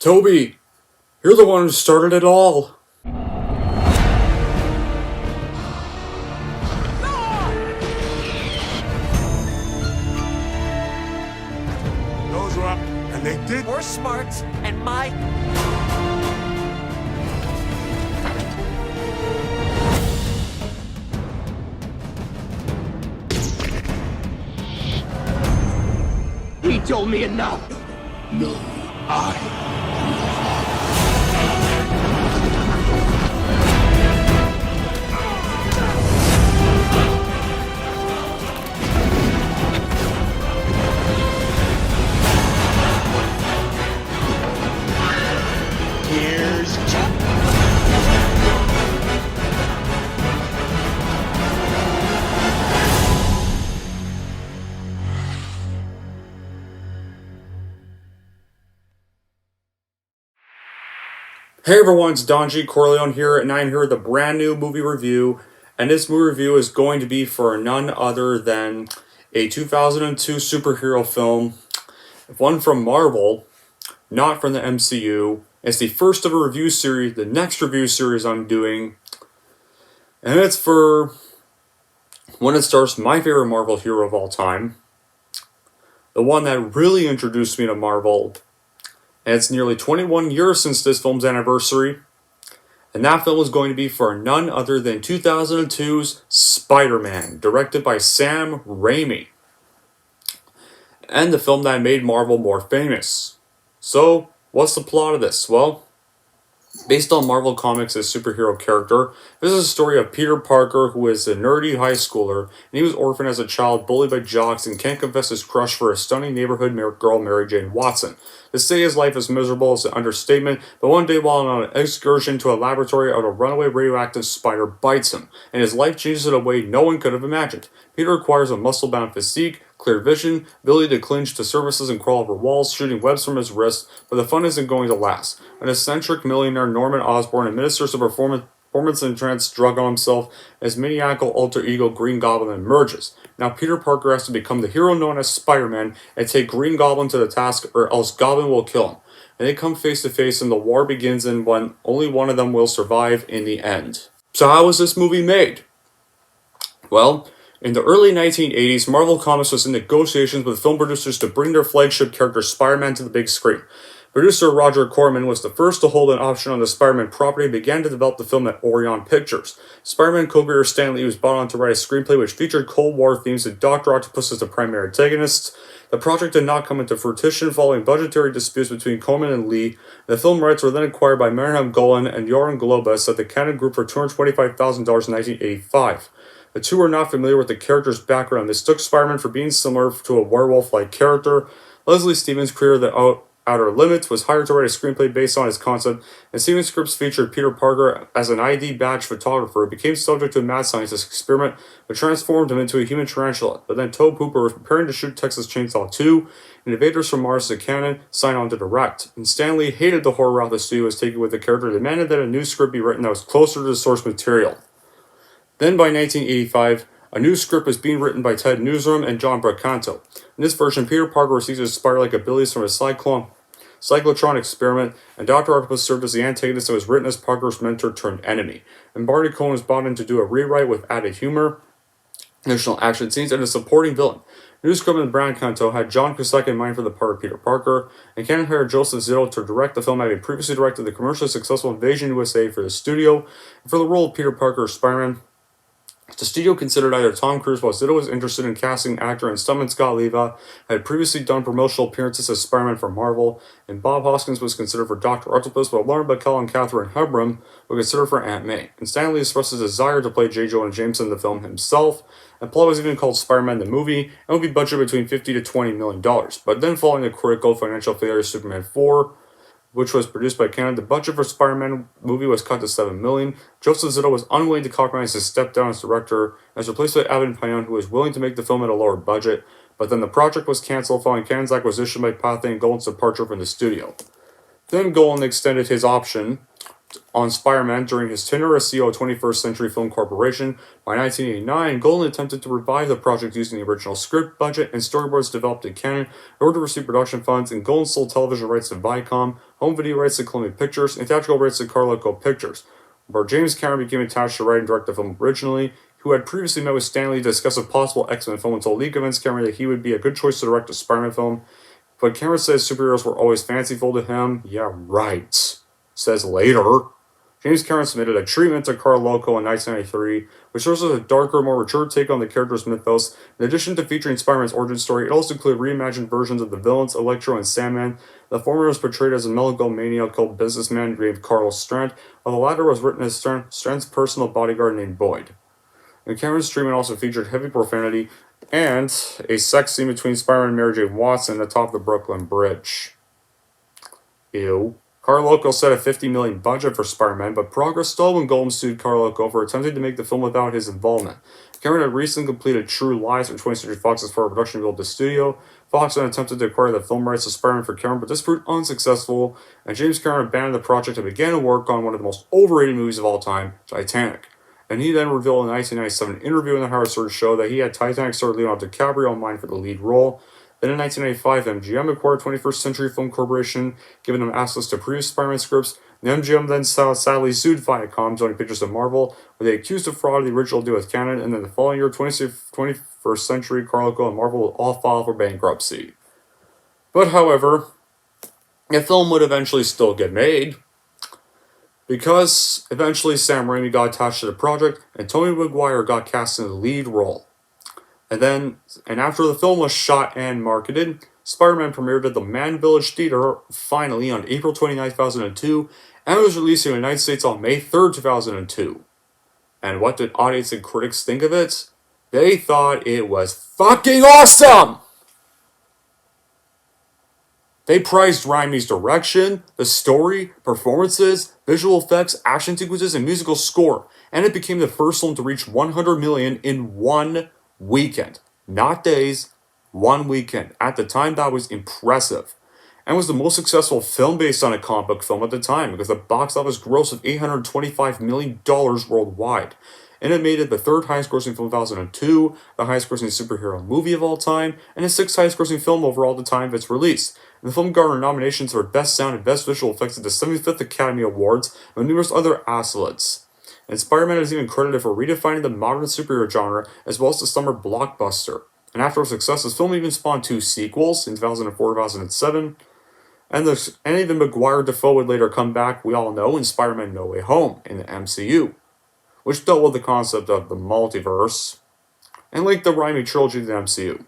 Toby, you're the one who started it all. Those were up, and they did. We're smart, and my... He told me enough. No, I. Here's Chuck. Hey everyone, it's Don G. Corleone here, and I'm here with a brand new movie review. And this movie review is going to be for none other than a 2002 superhero film, one from Marvel, not from the MCU. It's the first of a review series, the next review series I'm doing. And it's for one that stars my favorite Marvel hero of all time, the one that really introduced me to Marvel. And it's nearly 21 years since this film's anniversary. And that film is going to be for none other than 2002's Spider-Man, directed by Sam Raimi. And the film that made Marvel more famous. So, what's the plot of this? Well, based on Marvel Comics' superhero character, this is a story of Peter Parker, who is a nerdy high schooler, and he was orphaned as a child, bullied by jocks, and can't confess his crush for a stunning neighborhood girl, Mary Jane Watson. To say his life is miserable is an understatement, but one day while on an excursion to a laboratory, a runaway radioactive spider bites him, and his life changes in a way no one could have imagined. Peter acquires a muscle-bound physique, clear vision, ability to cling to surfaces and crawl over walls, shooting webs from his wrists, but the fun isn't going to last. An eccentric millionaire, Norman Osborn, administers a performance-entranced drug on himself as maniacal alter ego Green Goblin emerges. Now Peter Parker has to become the hero known as Spider-Man and take Green Goblin to the task, or else Goblin will kill him. And they come face to face and the war begins, and only one of them will survive in the end. So how was this movie made? Well, in the early 1980s, Marvel Comics was in negotiations with film producers to bring their flagship character Spider-Man to the big screen. Producer Roger Corman was the first to hold an option on the Spider-Man property and began to develop the film at Orion Pictures. Spider-Man co-creator Stan Lee was brought on to write a screenplay which featured Cold War themes and Dr. Octopus as the primary antagonist. The project did not come into fruition following budgetary disputes between Corman and Lee. The film rights were then acquired by Menahem Golan and Joran Globus at the Canon Group for $225,000 in 1985. The two were not familiar with the character's background. They mistook Spider-Man for being similar to a werewolf-like character. Leslie Stevens, creator of The Outer Limits, was hired to write a screenplay based on his concept, and Stevens' scripts featured Peter Parker as an ID badge photographer who became subject to a mad scientist experiment that transformed him into a human tarantula. But then Tobe Hooper was preparing to shoot Texas Chainsaw 2, and Invaders from Mars as a canon signed on to direct. And Stan Lee hated the horror route the studio was taking with the character and demanded that a new script be written that was closer to the source material. Then by 1985, a new script was being written by Ted Newsome and John Bracanto. In this version, Peter Parker receives his spider-like abilities from a cyclotron experiment, and Dr. Octopus served as the antagonist and was written as Parker's mentor turned enemy. And Barney Cohen was brought in to do a rewrite with added humor, additional action scenes, and a supporting villain. Newsome and Bracanto had John Cusack in mind for the part of Peter Parker, and Canon hired Joseph Zito to direct the film, having previously directed the commercially successful Invasion USA for the studio. And for the role of Peter Parker as Spider-Man, the studio considered either Tom Cruise, while Zito was interested in casting actor and stuntman Scott Leva, had previously done promotional appearances as Spider-Man for Marvel, and Bob Hoskins was considered for Dr. Octopus, while Lauren Bacall and Catherine Hepburn were considered for Aunt May. And Stan Lee expressed his desire to play J. Jonah Jameson in the film himself, and plot was even called Spider-Man the Movie, and would be budgeted between $50 to $20 million. But then following the critical financial failure of Superman 4, which was produced by Canon, the budget for Spider-Man movie was cut to $7 million. Joseph Zito was unwilling to compromise his step down as director, and was replaced by Evan Payon, who was willing to make the film at a lower budget. But then the project was cancelled following Canon's acquisition by Pathé and Golan's departure from the studio. Then Golan extended his option on Spider-Man during his tenure as CEO of 21st Century Film Corporation. By 1989, Golan attempted to revive the project using the original script, budget, and storyboards developed in canon in order to receive production funds, and Golan sold television rights to Viacom, home video rights to Columbia Pictures, and theatrical rights to Carloco Pictures. Where James Cameron became attached to write and direct the film originally, who had previously met with Stan Lee to discuss a possible X-Men film until Lee convinced Cameron that he would be a good choice to direct a Spider-Man film. But Cameron says superheroes were always fanciful to him. Yeah, right. Says later. James Cameron submitted a treatment to Carl Loco in 1993, which shows us a darker, more mature take on the character's mythos. In addition to featuring Spider-Man's origin story, it also included reimagined versions of the villains, Electro and Sandman. The former was portrayed as a megalomaniacal businessman named Carl Strand, while the latter was written as Strand's personal bodyguard named Boyd. And Cameron's treatment also featured heavy profanity and a sex scene between Spider-Man and Mary Jane Watson atop the Brooklyn Bridge. Ew. Carloco set a $50 million budget for Spider-Man, but progress stalled when Golan sued Carloco for attempting to make the film without his involvement. Cameron had recently completed True Lies for 20th Century Fox as part of production build the studio. Fox then attempted to acquire the film rights to Spider-Man for Cameron, but this proved unsuccessful, and James Cameron abandoned the project and began to work on one of the most overrated movies of all time, Titanic. And he then revealed in a 1997 interview in the Howard Stern Show that he had Titanic star Leonardo DiCaprio in mind for the lead role. Then in 1995, MGM acquired 21st Century Film Corporation, giving them access to previous Spider-Man scripts. The MGM then sadly sued Viacom, Sony Pictures and Marvel, where they accused of fraud of the original deal with canon, and then the following year, 21st Century, Carloco, and Marvel will all file for bankruptcy. But however, the film would eventually still get made, because eventually Sam Raimi got attached to the project, and Tobey Maguire got cast in the lead role. And after the film was shot and marketed, Spider-Man premiered at the Man Village Theater finally on April 29, 2002, and was released in the United States on May 3, 2002. And what did audience and critics think of it? They thought it was fucking awesome! They praised Raimi's direction, the story, performances, visual effects, action sequences, and musical score, and it became the first film to reach 100 million in one weekend. Not days, one weekend. At the time, that was impressive. And was the most successful film based on a comic book film at the time, because the box office gross of $825 million worldwide. And it made it the third highest grossing film of 2002, the highest grossing superhero movie of all time, and the sixth highest grossing film overall at the time of its release. And the film garnered nominations for Best Sound and Best Visual Effects at the 75th Academy Awards, and numerous other accolades. And Spider-Man is even credited for redefining the modern superhero genre, as well as the summer blockbuster. And after its success, this film even spawned 2 sequels in 2004 and 2007. And even Maguire Defoe would later come back, we all know, in Spider-Man No Way Home in the MCU, which dealt with the concept of the multiverse, and linked the Raimi trilogy to the MCU.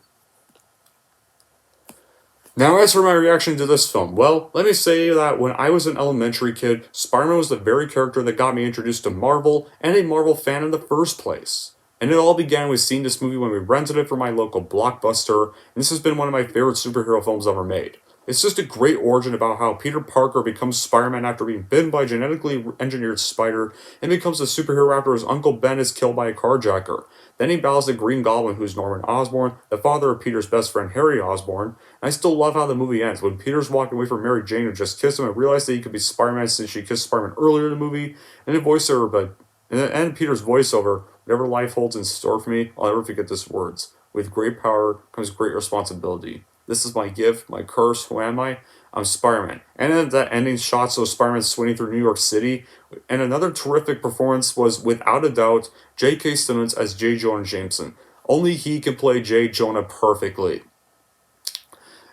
Now, as for my reaction to this film, well, let me say that when I was an elementary kid, Spider-Man was the very character that got me introduced to Marvel, and a Marvel fan in the first place. And it all began with seeing this movie when we rented it from my local Blockbuster, and this has been one of my favorite superhero films ever made. It's just a great origin about how Peter Parker becomes Spider-Man after being bitten by a genetically engineered spider, and becomes a superhero after his Uncle Ben is killed by a carjacker. Then he battles the Green Goblin, who's Norman Osborn, the father of Peter's best friend Harry Osborn. And I still love how the movie ends, when Peter's walking away from Mary Jane who just kissed him and realized that he could be Spider-Man since she kissed Spider-Man earlier in the movie, and Peter's voiceover, whatever life holds in store for me, I'll never forget these words. With great power comes great responsibility. This is my gift, my curse. Who am I? I'm Spider-Man. And then that ending shot, so Spider-Man swinging through New York City. And another terrific performance was, without a doubt, J.K. Simmons as J. Jonah Jameson. Only he can play J. Jonah perfectly.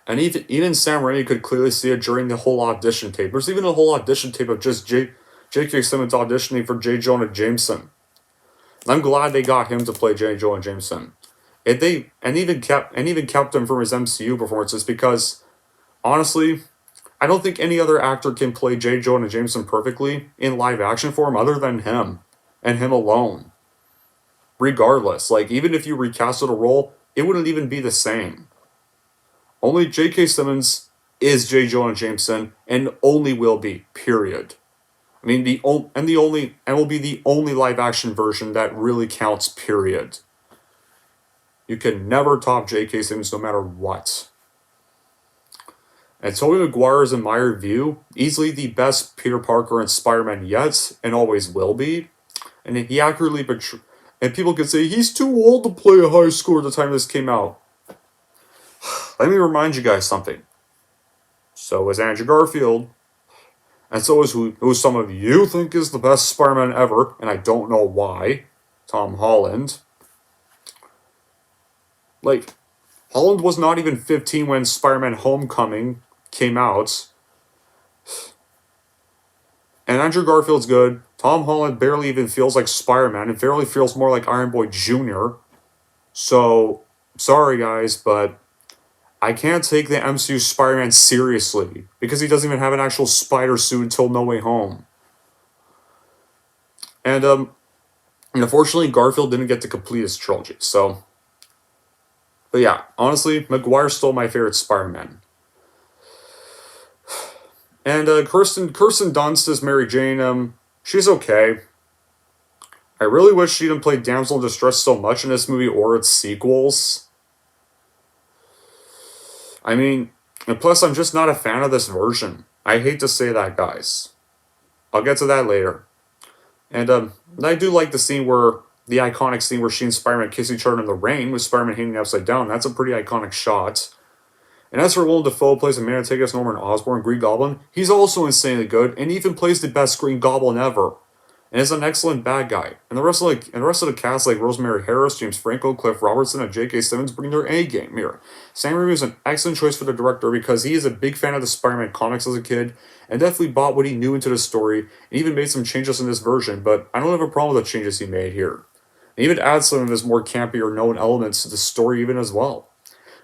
And even Sam Raimi could clearly see it during the whole audition tape. There's even a whole audition tape of just J.K. Simmons auditioning for J. Jonah Jameson. I'm glad they got him to play J. Jonah Jameson. And even kept him from his MCU performances, because honestly, I don't think any other actor can play J. Jonah Jameson perfectly in live action form other than him, and him alone. Regardless, even if you recasted a role, it wouldn't even be the same. Only J.K. Simmons is J. Jonah Jameson, and only will be, period. I mean, will be the only live action version that really counts, period. You can never top J.K. Simmons no matter what. And Tobey Maguire is, in my review, easily the best Peter Parker and Spider-Man yet, and always will be. And he accurately and people could say he's too old to play a high school at the time this came out. Let me remind you guys something. So is Andrew Garfield, and so is who some of you think is the best Spider-Man ever, and I don't know why, Tom Holland. Like, Holland was not even 15 when Spider-Man Homecoming came out. And Andrew Garfield's good. Tom Holland barely even feels like Spider-Man. It barely feels more like Iron Boy Jr. So, sorry guys, but I can't take the MCU Spider-Man seriously because he doesn't even have an actual spider suit until No Way Home. And unfortunately, Garfield didn't get to complete his trilogy. So, but yeah, honestly, Maguire's still my favorite Spider-Man. And Kirsten Dunst as Mary Jane. She's okay. I really wish she didn't play Damsel in Distress so much in this movie or its sequels. I mean, and plus I'm just not a fan of this version. I hate to say that, guys. I'll get to that later. And I do like the iconic scene where she and Spider-Man kiss each other in the rain with Spider-Man hanging upside down. That's a pretty iconic shot. And as for Willem Dafoe plays Amanda Tigas, Norman Osborn, Green Goblin, he's also insanely good, and even plays the best Green Goblin ever. And is an excellent bad guy. And the rest of the cast, like Rosemary Harris, James Franco, Cliff Robertson, and J.K. Simmons, bring their A game here. Sam Raimi is an excellent choice for the director because he is a big fan of the Spider-Man comics as a kid, and definitely bought what he knew into the story, and even made some changes in this version, but I don't have a problem with the changes he made here. And even adds some of his more campy or known elements to the story even as well.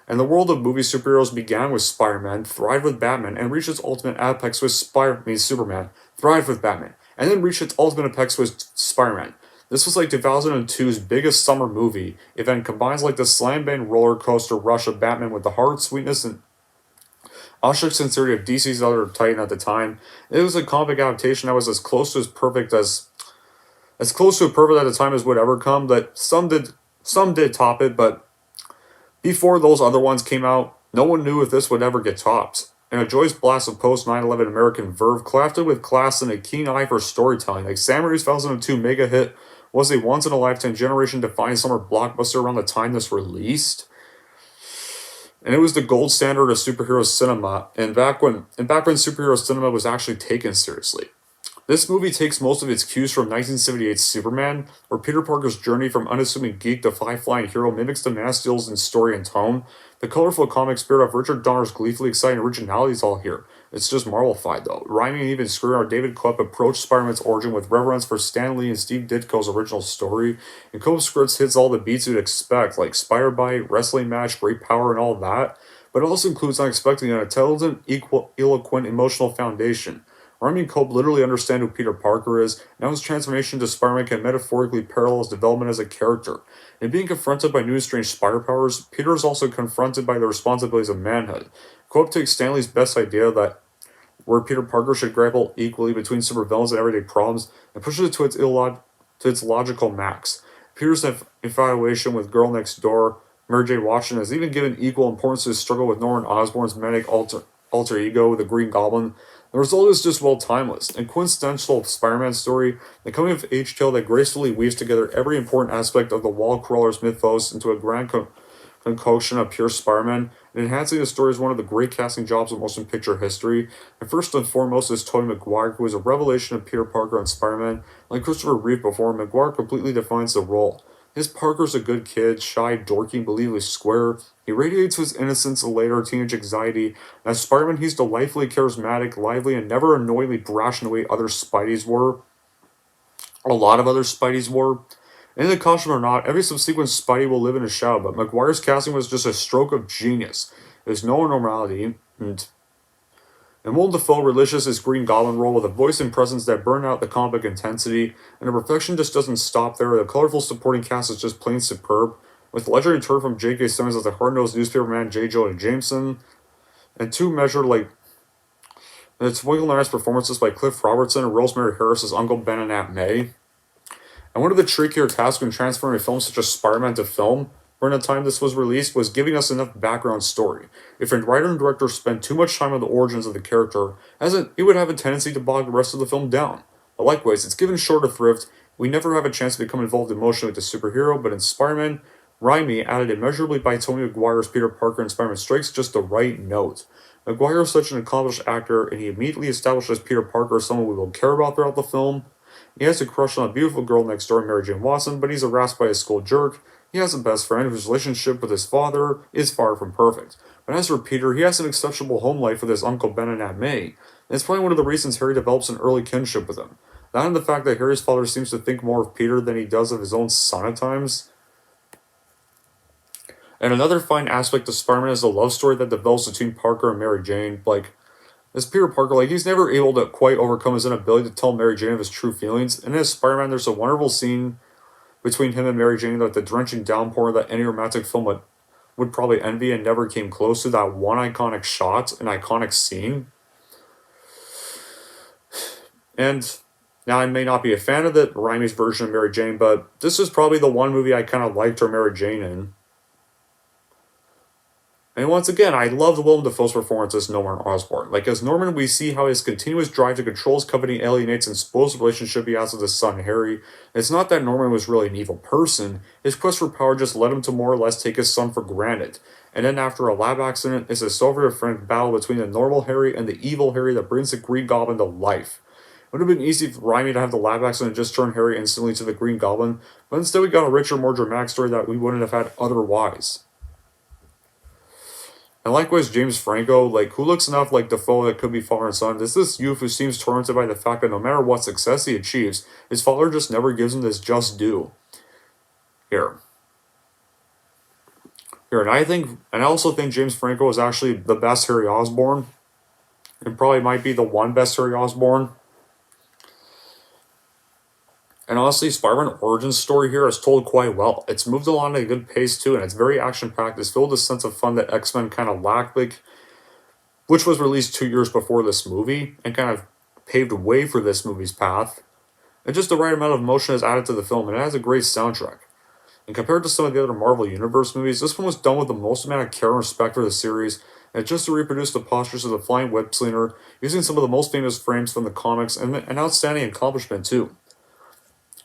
And the world of movie superheroes began with Spider-Man, thrived with Batman, and reached its ultimate apex with Superman, thrived with Batman, and then reached its ultimate apex with Spider-Man. This was like 2002's biggest summer movie event, combines like the slam bang roller coaster rush of Batman with the hard sweetness and austere sincerity of DC's other titan at the time. It was a comic adaptation that was as close to a perfect at the time as would ever come. That some did top it, but before those other ones came out, no one knew if this would ever get topped. And a joyous blast of post-9/11 American verve, crafted with class and a keen eye for storytelling, like Sam Raimi's 2002 mega hit was a once-in-a-lifetime generation-defining summer blockbuster around the time this released. And it was the gold standard of superhero cinema, and back when superhero cinema was actually taken seriously. This movie takes most of its cues from 1978's Superman, where Peter Parker's journey from unassuming geek to high-flying hero mimics the Man of Steel's in story and tone. The colorful comic spirit of Richard Donner's gleefully exciting originality is all here. It's just Marvel-fied, though. Rhyming and even screwing our David Koepp approached Spider-Man's origin with reverence for Stan Lee and Steve Ditko's original story, and Koepp's scripts hits all the beats you'd expect, like Spider-Bite, wrestling match, great power, and all that, but it also includes unexpectedly an intelligent, eloquent, emotional foundation. Raimi and Cope literally understand who Peter Parker is, and how his transformation to Spider-Man can metaphorically parallel his development as a character. In being confronted by new and strange spider powers, Peter is also confronted by the responsibilities of manhood. Cope takes Stanley's best idea that where Peter Parker should grapple equally between supervillains and everyday problems, and pushes it to its logical max. Peter's infatuation with Girl Next Door, Mary J. Watson, has even given equal importance to his struggle with Norman Osborn's manic alter ego, the Green Goblin. The result is just well timeless and quintessential Spider-Man story, the coming-of-age tale that gracefully weaves together every important aspect of the wall crawler's mythos into a grand concoction of pure Spider-Man, and enhancing the story is one of the great casting jobs of motion picture history. And first and foremost is Tobey Maguire, who is a revelation of Peter Parker and Spider-Man. Like Christopher Reeve before, Maguire completely defines the role. His Parker's a good kid, shy, dorky, believably square. He radiates his innocence and later teenage anxiety. And as Spider-Man, he's delightfully charismatic, lively, and never annoyingly brash in the way other Spideys were. A lot of other Spideys were. In the costume or not, every subsequent Spidey will live in a shadow, but Maguire's casting was just a stroke of genius. There's no normality, and Willem Dafoe relishes his Green Goblin role with a voice and presence that burn out the comic intensity, and the perfection just doesn't stop there. The colorful supporting cast is just plain superb, with legendary turn from J.K. Simmons as the hard-nosed newspaper man J. Jonah Jameson, and it's twinkle-nice performances by Cliff Robertson and Rosemary Harris as Uncle Ben and Aunt May. And one of the trickier tasks when transferring a film such as Spider-Man to film during the time this was released was giving us enough background story. If a writer and director spent too much time on the origins of the character, it would have a tendency to bog the rest of the film down. But likewise, it's given shorter thrift. We never have a chance to become involved emotionally with the superhero, but in Spider-Man, Raimi added immeasurably by Tobey Maguire's Peter Parker and Spider-Man strikes just the right note. Maguire is such an accomplished actor, and he immediately establishes Peter Parker as someone we will care about throughout the film. He has a crush on a beautiful girl next door, Mary Jane Watson, but he's harassed by a school jerk. He has a best friend whose relationship with his father is far from perfect. But as for Peter, he has an exceptional home life with his Uncle Ben and Aunt May, and it's probably one of the reasons Harry develops an early kinship with him. That and the fact that Harry's father seems to think more of Peter than he does of his own son at times. And another fine aspect of Spider-Man is the love story that develops between Parker and Mary Jane. As Peter Parker, he's never able to quite overcome his inability to tell Mary Jane of his true feelings. And as Spider-Man, there's a wonderful scene between him and Mary Jane, like the drenching downpour that any romantic film would probably envy, and never came close to that one iconic shot, an iconic scene. And now, I may not be a fan of the Raimi's version of Mary Jane, but this is probably the one movie I kind of liked her Mary Jane in. And once again, I loved Willem Dafoe's performance as Norman Osborn. As Norman, we see how his continuous drive to control his company alienates and spoils the relationship he has with his son, Harry. It's not that Norman was really an evil person. His quest for power just led him to more or less take his son for granted. And then after a lab accident, it's a self-referent battle between the normal Harry and the evil Harry that brings the Green Goblin to life. It would have been easy for Raimi to have the lab accident just turn Harry instantly to the Green Goblin, but instead we got a richer, more dramatic story that we wouldn't have had otherwise. And likewise, James Franco, who looks enough like Dafoe that could be father and son, is this youth who seems tormented by the fact that no matter what success he achieves, his father just never gives him this just due. Here, and I also think James Franco is actually the best Harry Osborn, and probably might be the one best Harry Osborn. And honestly, Spider-Man Origin's story here is told quite well. It's moved along at a good pace too, and it's very action-packed. It's filled with a sense of fun that X-Men kind of lacked, which was released 2 years before this movie, and kind of paved way for this movie's path. And just the right amount of emotion is added to the film, and it has a great soundtrack. And compared to some of the other Marvel Universe movies, this one was done with the most amount of care and respect for the series, and just to reproduce the postures of the flying web-slinger, using some of the most famous frames from the comics, and an outstanding accomplishment too.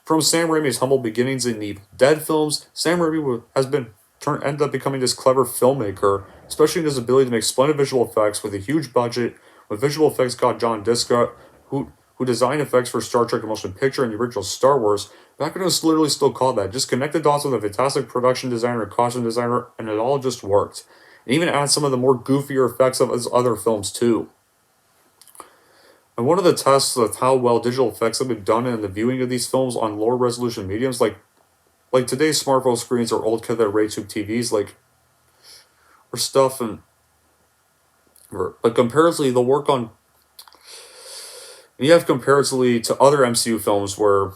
From Sam Raimi's humble beginnings in the Dead films, Sam Raimi ended up becoming this clever filmmaker, especially in his ability to make splendid visual effects with a huge budget, with visual effects god John Diska, who designed effects for Star Trek Motion Picture and the original Star Wars. Back when it was literally still called that, just connect the dots with a fantastic production designer and costume designer, and it all just worked. And even add some of the more goofier effects of his other films too. And one of the tests of how well digital effects have been done in the viewing of these films on lower resolution mediums, like today's smartphone screens or old Cathode ray tube TVs, or stuff, but comparatively, the work on, and you have comparatively to other MCU films where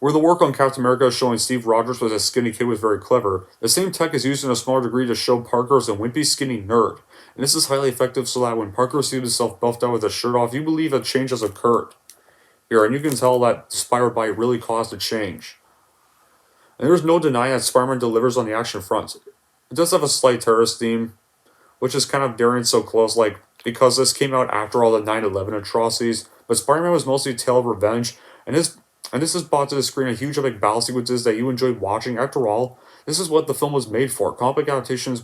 the work on Captain America showing Steve Rogers was a skinny kid was very clever, the same tech is used in a smaller degree to show Parker as a wimpy, skinny nerd. And this is highly effective so that when Parker sees himself buffed out with his shirt off, you believe a change has occurred. Here, and you can tell that Spider Bite really caused a change. And there's no denying that Spider-Man delivers on the action front. It does have a slight terrorist theme, which is kind of daring so close, because this came out after all the 9/11 atrocities, but Spider-Man was mostly a tale of revenge, and this has brought to the screen a huge epic battle sequences that you enjoyed watching. After all, this is what the film was made for. Comic adaptations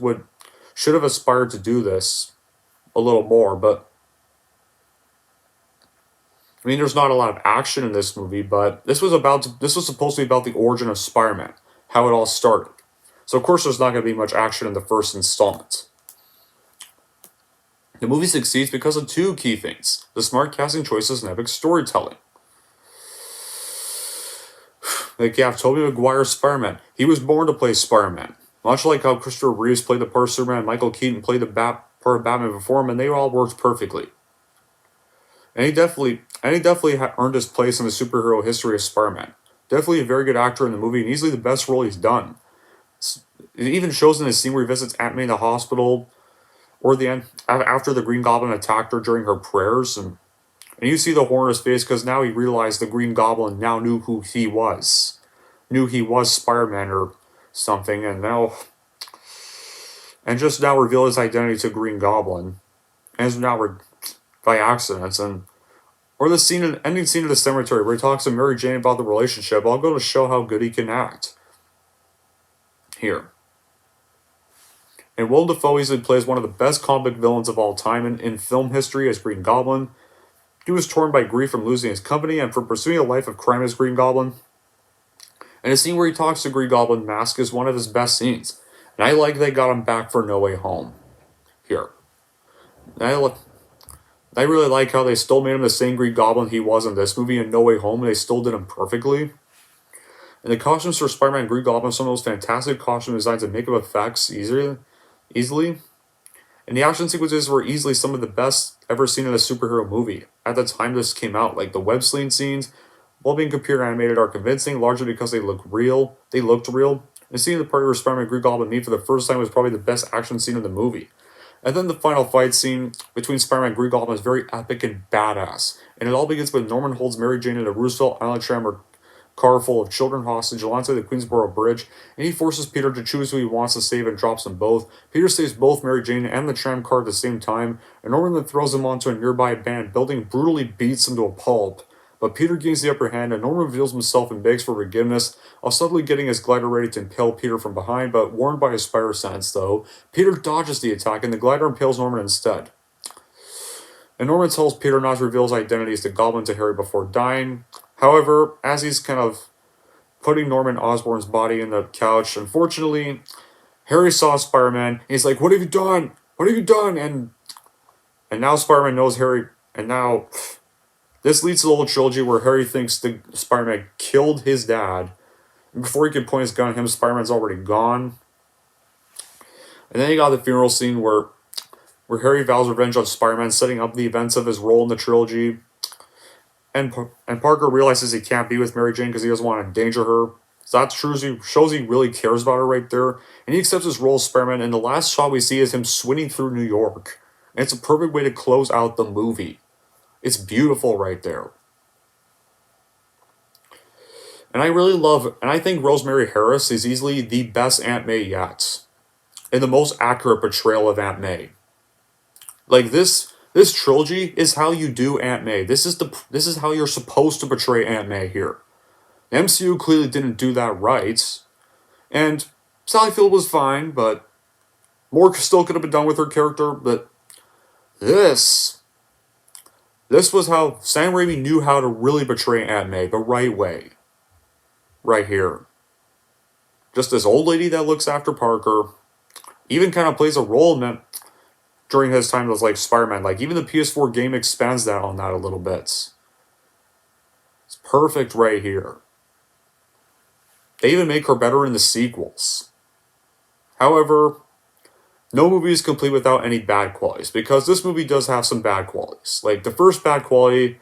should have aspired to do this a little more, but there's not a lot of action in this movie, but this was supposed to be about the origin of Spider-Man, how it all started. So of course there's not going to be much action in the first installment. The movie succeeds because of two key things: the smart casting choices and epic storytelling. You have Tobey Maguire's Spider-Man. He was born to play Spider-Man. Much like how Christopher Reeves played the part of Superman, Michael Keaton played the part of Batman before him, and they all worked perfectly. And he definitely earned his place in the superhero history of Spider-Man. Definitely a very good actor in the movie, and easily the best role he's done. It even shows in the scene where he visits Aunt May in the hospital, or the end after the Green Goblin attacked her during her prayers, and you see the horror in his face because now he realized the Green Goblin now knew who he was. Knew he was Spider-Man, or something, and just now reveal his identity to Green Goblin, and is now by accident, and or the ending scene of the cemetery where he talks to Mary Jane about the relationship, all go to show how good he can act. Here. And Willem Dafoe easily plays one of the best comic villains of all time in film history as Green Goblin. He was torn by grief from losing his company and from pursuing a life of crime as Green Goblin. And the scene where he talks to Green Goblin Mask is one of his best scenes. And I like they got him back for No Way Home. Here. I really like how they still made him the same Green Goblin he was in this movie and No Way Home, and they still did him perfectly. And the costumes for Spider-Man and Green Goblin are some of those fantastic costume designs and makeup effects easily. And the action sequences were easily some of the best ever seen in a superhero movie. At the time this came out, like the web sling scenes, while being computer animated, are convincing, largely because they looked real. And the scene of the party where Spider-Man and Green Goblin meet for the first time was probably the best action scene in the movie. And then the final fight scene between Spider-Man and Green Goblin is very epic and badass. And it all begins when Norman holds Mary Jane in a Roosevelt Island tram car full of children hostage alongside the Queensboro Bridge, and he forces Peter to choose who he wants to save and drops them both. Peter saves both Mary Jane and the tram car at the same time, and Norman then throws him onto a nearby abandoned building, brutally beats him to a pulp. But Peter gains the upper hand, and Norman reveals himself and begs for forgiveness, while subtly getting his glider ready to impale Peter from behind, but warned by his spider sense, though. Peter dodges the attack, and the glider impales Norman instead. And Norman tells Peter not to reveal his identity as the Goblin to Harry before dying. However, as he's kind of putting Norman Osborn's body in the couch, unfortunately, Harry saw Spider-Man, and he's like, "What have you done? What have you done?" And now Spider-Man knows Harry, and now this leads to the whole trilogy where Harry thinks the Spider-Man killed his dad. And before he can point his gun at him, Spider-Man's already gone. And then you got the funeral scene where Harry vows revenge on Spider-Man, setting up the events of his role in the trilogy. And Parker realizes he can't be with Mary Jane because he doesn't want to endanger her. So that shows he really cares about her right there. And he accepts his role as Spider-Man, and the last shot we see is him swinging through New York. And it's a perfect way to close out the movie. It's beautiful right there. And I think Rosemary Harris is easily the best Aunt May yet. And the most accurate portrayal of Aunt May. Like this trilogy is how you do Aunt May. This is how you're supposed to portray Aunt May here. The MCU clearly didn't do that right. And Sally Field was fine, but more still could have been done with her character. But this was how Sam Raimi knew how to really portray Aunt May the right way. Right here. Just this old lady that looks after Parker. Even kind of plays a role in it during his time as like Spider-Man. Like even the PS4 game expands on that a little bit. It's perfect right here. They even make her better in the sequels. However, no movie is complete without any bad qualities, because this movie does have some bad qualities. Like the first bad quality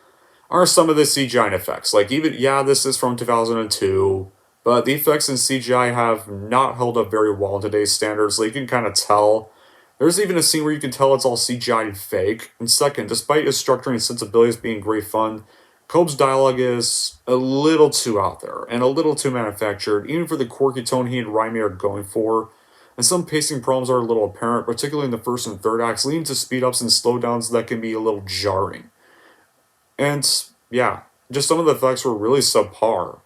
are some of the CGI effects. Like this is from 2002, but the effects in CGI have not held up very well in today's standards. Like you can kind of tell. There's even a scene where you can tell it's all CGI and fake. And second, despite its structure and sensibilities being great fun, Cobb's dialogue is a little too out there and a little too manufactured, even for the quirky tone he and Raimi are going for. And some pacing problems are a little apparent, particularly in the first and third acts, leading to speed-ups and slowdowns that can be a little jarring. And, yeah, just some of the effects were really subpar.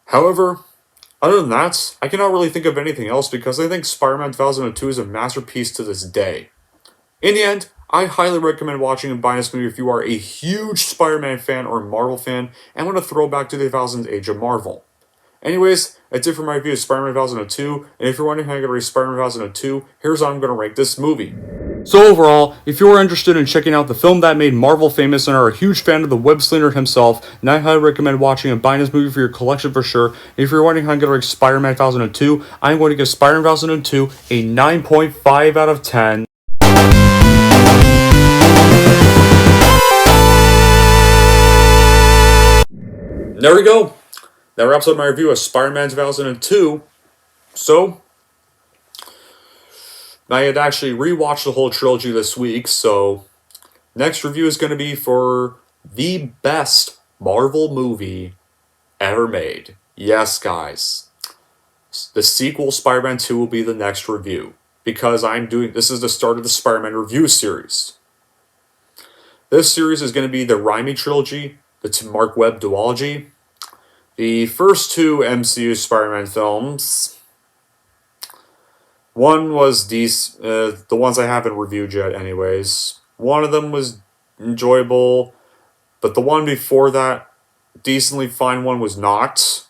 However, other than that, I cannot really think of anything else because I think Spider-Man 2002 is a masterpiece to this day. In the end, I highly recommend watching and buying this movie if you are a huge Spider-Man fan or Marvel fan and want to throw back to the 2000s Age of Marvel. Anyways, that's it for my review of Spider-Man 2002, and if you're wondering how I'm going to rate Spider-Man 2002, here's how I'm going to rank this movie. So overall, if you're interested in checking out the film that made Marvel famous and are a huge fan of the web-slinger himself, then I highly recommend watching and buying this movie for your collection for sure. And if you're wondering how I'm going to rate Spider-Man 2002, I'm going to give Spider-Man 2002 a 9.5 out of 10. There we go. That wraps up my review of Spider-Man 2002. So, I had actually rewatched the whole trilogy this week, so next review is going to be for the best Marvel movie ever made. Yes, guys. The sequel, Spider-Man 2, will be the next review. Because this is the start of the Spider-Man review series. This series is going to be the Raimi trilogy, the Mark Webb duology, the first two MCU Spider-Man films. One was the ones I haven't reviewed yet anyways. One of them was enjoyable, but the one before that, decently fine one, was not.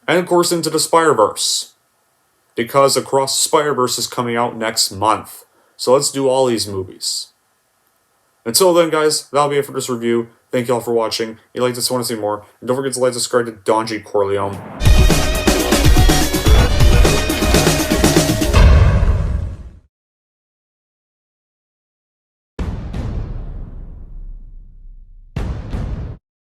And of course, Into the Spider-Verse. Because Across the Spider-Verse is coming out next month. So let's do all these movies. Until then, guys, that'll be it for this review. Thank you all for watching. If you like this, want to see more, and don't forget to like, subscribe to Donji Corleone.